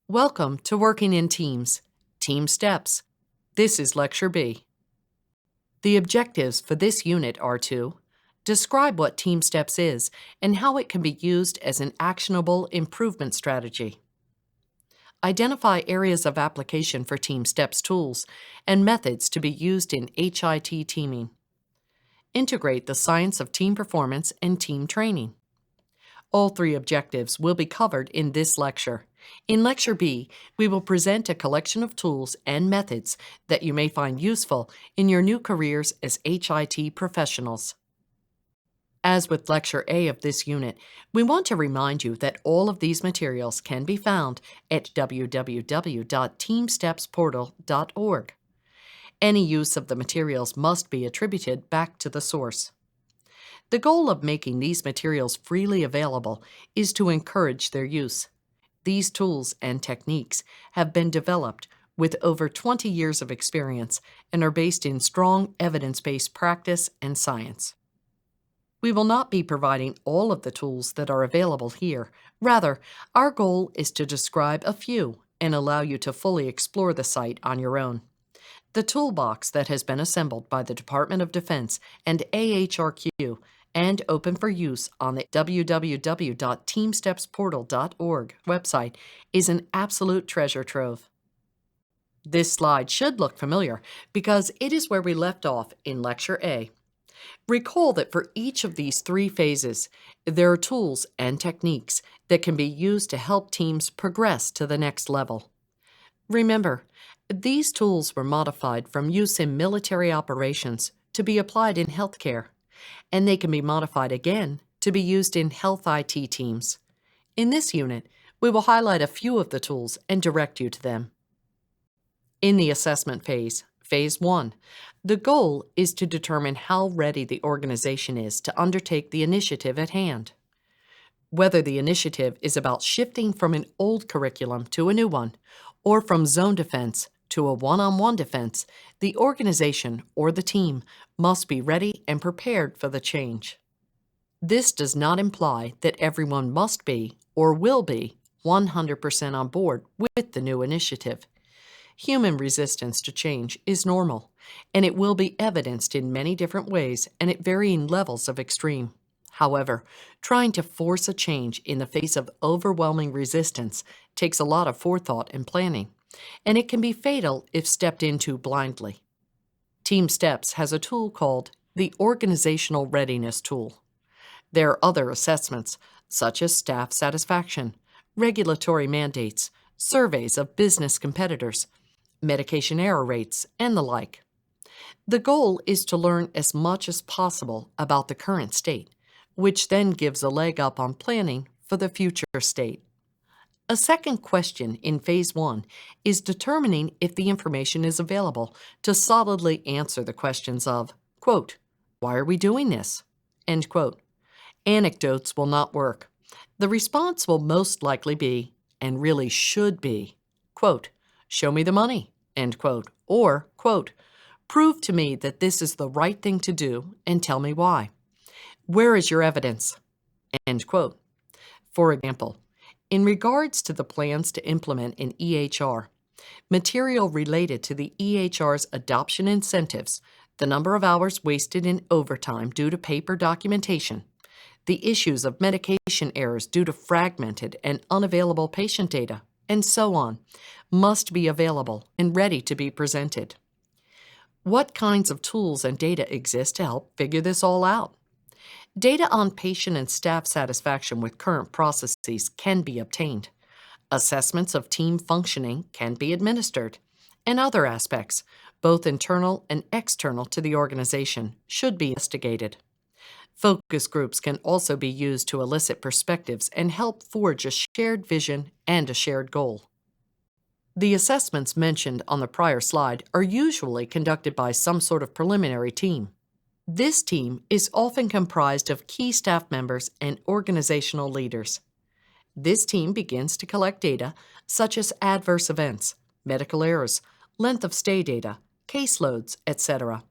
Welcome to Working in Teams, TeamSTEPPS. This is Lecture B. The objectives for this unit are to describe what TeamSTEPPS is and how it can be used as an actionable improvement strategy. Identify areas of application for TeamSTEPPS tools and methods to be used in HIT teaming. Integrate the science of team performance and team training. All three objectives will be covered in this lecture. In Lecture B, we will present a collection of tools and methods that you may find useful in your new careers as HIT professionals. As with Lecture A of this unit, we want to remind you that all of these materials can be found at www.teamsteppsportal.org. Any use of the materials must be attributed back to the source. The goal of making these materials freely available is to encourage their use. These tools and techniques have been developed with over 20 years of experience and are based in strong evidence-based practice and science. We will not be providing all of the tools that are available here. Rather, our goal is to describe a few and allow you to fully explore the site on your own. The toolbox that has been assembled by the Department of Defense and AHRQ and open for use on the www.teamsteppsportal.org website is an absolute treasure trove. This slide should look familiar because it is where we left off in Lecture A. Recall that for each of these three phases, there are tools and techniques that can be used to help teams progress to the next level. Remember, these tools were modified from use in military operations to be applied in healthcare, and they can be modified again to be used in health IT teams. In this unit, we will highlight a few of the tools and direct you to them. In the assessment phase, Phase 1, the goal is to determine how ready the organization is to undertake the initiative at hand. Whether the initiative is about shifting from an old curriculum to a new one, or from zone defense to a one-on-one defense, the organization or the team must be ready and prepared for the change. This does not imply that everyone must be or will be 100% on board with the new initiative. Human resistance to change is normal, and it will be evidenced in many different ways and at varying levels of extreme. However, trying to force a change in the face of overwhelming resistance takes a lot of forethought and planning, and it can be fatal if stepped into blindly. TeamSTEPPS has a tool called the Organizational Readiness Tool. There are other assessments, such as staff satisfaction, regulatory mandates, surveys of business competitors, medication error rates, and the like. The goal is to learn as much as possible about the current state, which then gives a leg up on planning for the future state. A second question in Phase 1 is determining if the information is available to solidly answer the questions of, quote, why are we doing this? End quote. Anecdotes will not work. The response will most likely be, and really should be, quote, show me the money, end quote, or, quote, prove to me that this is the right thing to do and tell me why. Where is your evidence? End quote. For example, in regards to the plans to implement an EHR, material related to the EHR's adoption incentives, the number of hours wasted in overtime due to paper documentation, the issues of medication errors due to fragmented and unavailable patient data, and so on, must be available and ready to be presented. What kinds of tools and data exist to help figure this all out? Data on patient and staff satisfaction with current processes can be obtained. Assessments of team functioning can be administered, and other aspects, both internal and external to the organization, should be investigated. Focus groups can also be used to elicit perspectives and help forge a shared vision and a shared goal. The assessments mentioned on the prior slide are usually conducted by some sort of preliminary team. This team is often comprised of key staff members and organizational leaders. This team begins to collect data such as adverse events, medical errors, length of stay data, caseloads, etc.,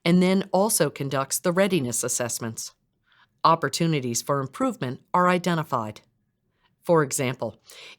and then also conducts the readiness assessments. Opportunities for improvement are identified. For example,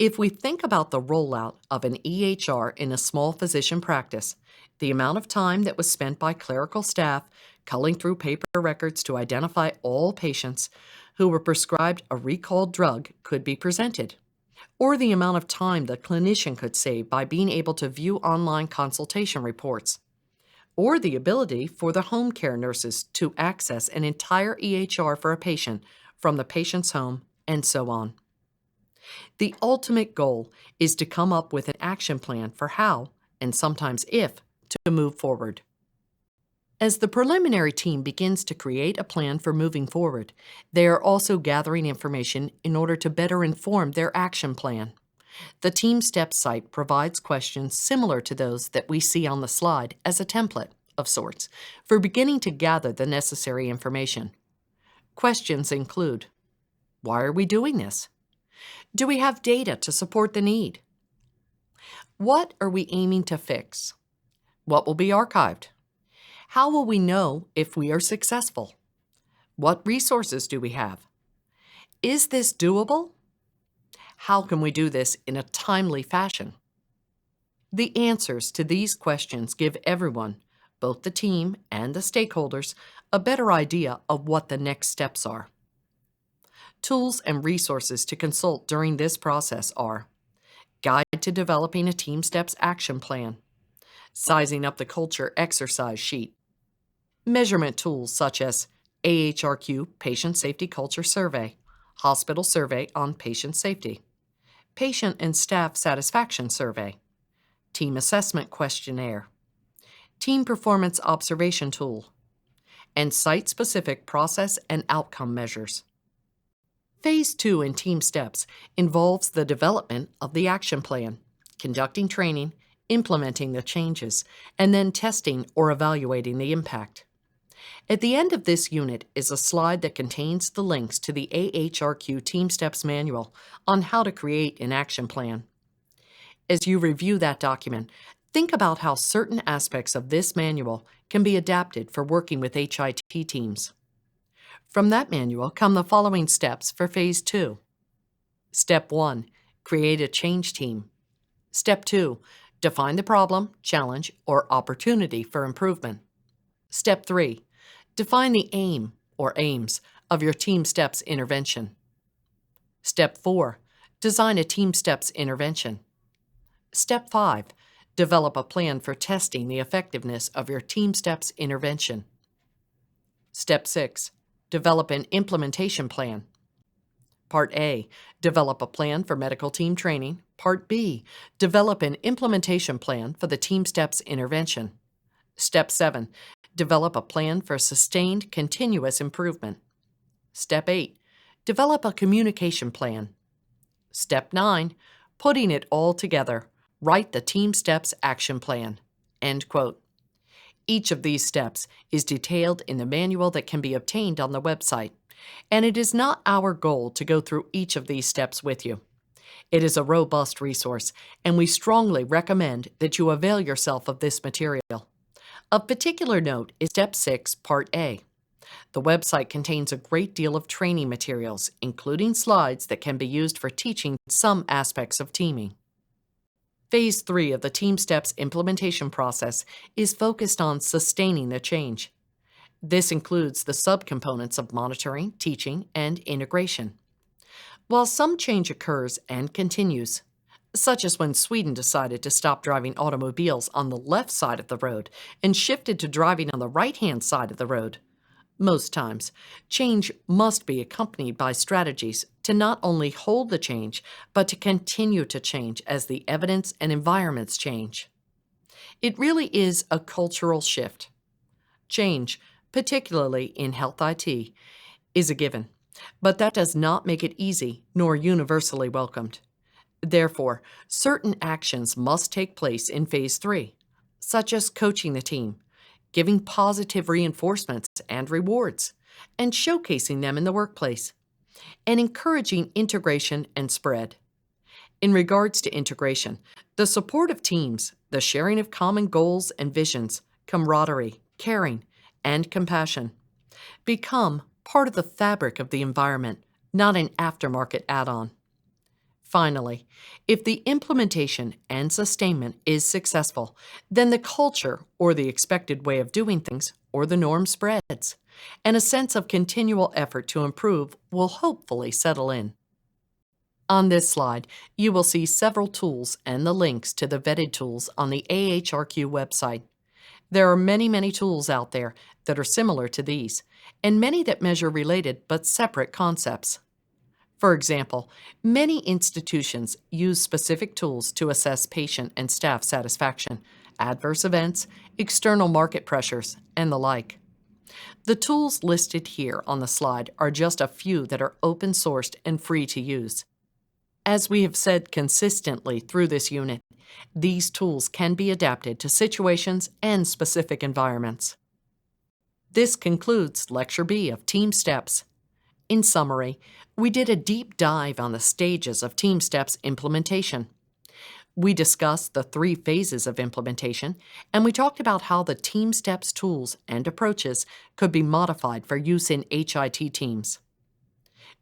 if we think about the rollout of an EHR in a small physician practice, the amount of time that was spent by clerical staff culling through paper records to identify all patients who were prescribed a recalled drug could be presented, or the amount of time the clinician could save by being able to view online consultation reports, or the ability for the home care nurses to access an entire EHR for a patient from the patient's home, and so on. The ultimate goal is to come up with an action plan for how, and sometimes if, to move forward. As the preliminary team begins to create a plan for moving forward, they are also gathering information in order to better inform their action plan. The TeamSTEPPS site provides questions similar to those that we see on the slide as a template, of sorts, for beginning to gather the necessary information. Questions include: why are we doing this? Do we have data to support the need? What are we aiming to fix? What will be archived? How will we know if we are successful? What resources do we have? Is this doable? How can we do this in a timely fashion? The answers to these questions give everyone, both the team and the stakeholders, a better idea of what the next steps are. Tools and resources to consult during this process are: Guide to Developing a TeamSTEPPS Action Plan, Sizing Up the Culture Exercise Sheet, measurement tools such as AHRQ Patient Safety Culture Survey, Hospital Survey on Patient Safety, Patient and Staff Satisfaction Survey, Team Assessment Questionnaire, Team Performance Observation Tool, and site-specific process and outcome measures. Phase 2 in TeamSTEPPS involves the development of the action plan, conducting training, implementing the changes, and then testing or evaluating the impact. At the end of this unit is a slide that contains the links to the AHRQ TeamSTEPPS manual on how to create an action plan. As you review that document, think about how certain aspects of this manual can be adapted for working with HIT teams. From that manual come the following steps for Phase 2. Step 1. Create a change team. Step 2. Define the problem, challenge, or opportunity for improvement. Step 3. Define the aim or aims of your TeamSTEPPS intervention. Step 4. Design a TeamSTEPPS intervention. Step 5. Develop a plan for testing the effectiveness of your TeamSTEPPS intervention. Step 6. Develop an implementation plan. Part A. Develop a plan for medical team training. Part B. Develop an implementation plan for the TeamSTEPPS intervention. Step 7. Develop a plan for sustained continuous improvement. Step 8. Develop a communication plan. Step 9. Putting it all together. Write the TeamSTEPPS action plan. End quote. Each of these steps is detailed in the manual that can be obtained on the website, and it is not our goal to go through each of these steps with you. It is a robust resource, and we strongly recommend that you avail yourself of this material. Of particular note is Step 6, Part A. The website contains a great deal of training materials, including slides that can be used for teaching some aspects of teaming. Phase 3 of the TeamSTEPPS implementation process is focused on sustaining the change. This includes the subcomponents of monitoring, teaching, and integration. While some change occurs and continues, such as when Sweden decided to stop driving automobiles on the left side of the road and shifted to driving on the right-hand side of the road, most times, change must be accompanied by strategies to not only hold the change, but to continue to change as the evidence and environments change. It really is a cultural shift. Change, particularly in health IT, is a given, but that does not make it easy nor universally welcomed. Therefore, certain actions must take place in Phase 3, such as coaching the team, giving positive reinforcements and rewards, and showcasing them in the workplace, and encouraging integration and spread. In regards to integration, the support of teams, the sharing of common goals and visions, camaraderie, caring, and compassion become part of the fabric of the environment, not an aftermarket add-on. Finally, if the implementation and sustainment is successful, then the culture or the expected way of doing things or the norm spreads, and a sense of continual effort to improve will hopefully settle in. On this slide, you will see several tools and the links to the vetted tools on the AHRQ website. There are many tools out there that are similar to these, and many that measure related but separate concepts. For example, many institutions use specific tools to assess patient and staff satisfaction, adverse events, external market pressures, and the like. The tools listed here on the slide are just a few that are open-sourced and free to use. As we have said consistently through this unit, these tools can be adapted to situations and specific environments. This concludes Lecture B of TeamSTEPPS. In summary, we did a deep dive on the stages of TeamSTEPPS implementation. We discussed the 3 phases of implementation, and we talked about how the TeamSTEPPS tools and approaches could be modified for use in HIT teams.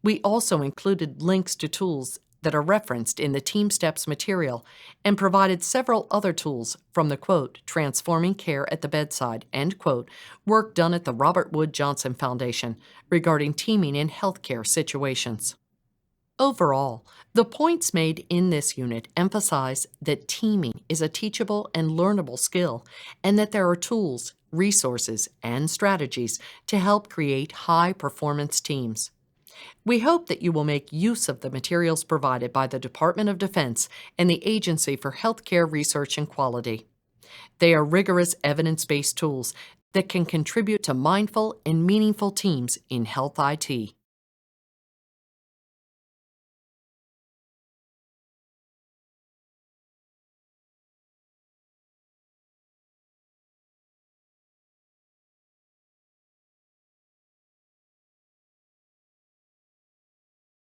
We also included links to tools that are referenced in the TeamSTEPPS material and provided several other tools from the quote, Transforming Care at the Bedside, end quote, work done at the Robert Wood Johnson Foundation regarding teaming in healthcare situations. Overall, the points made in this unit emphasize that teaming is a teachable and learnable skill, and that there are tools, resources, and strategies to help create high-performance teams. We hope that you will make use of the materials provided by the Department of Defense and the Agency for Healthcare Research and Quality. They are rigorous evidence-based tools that can contribute to mindful and meaningful teams in health IT.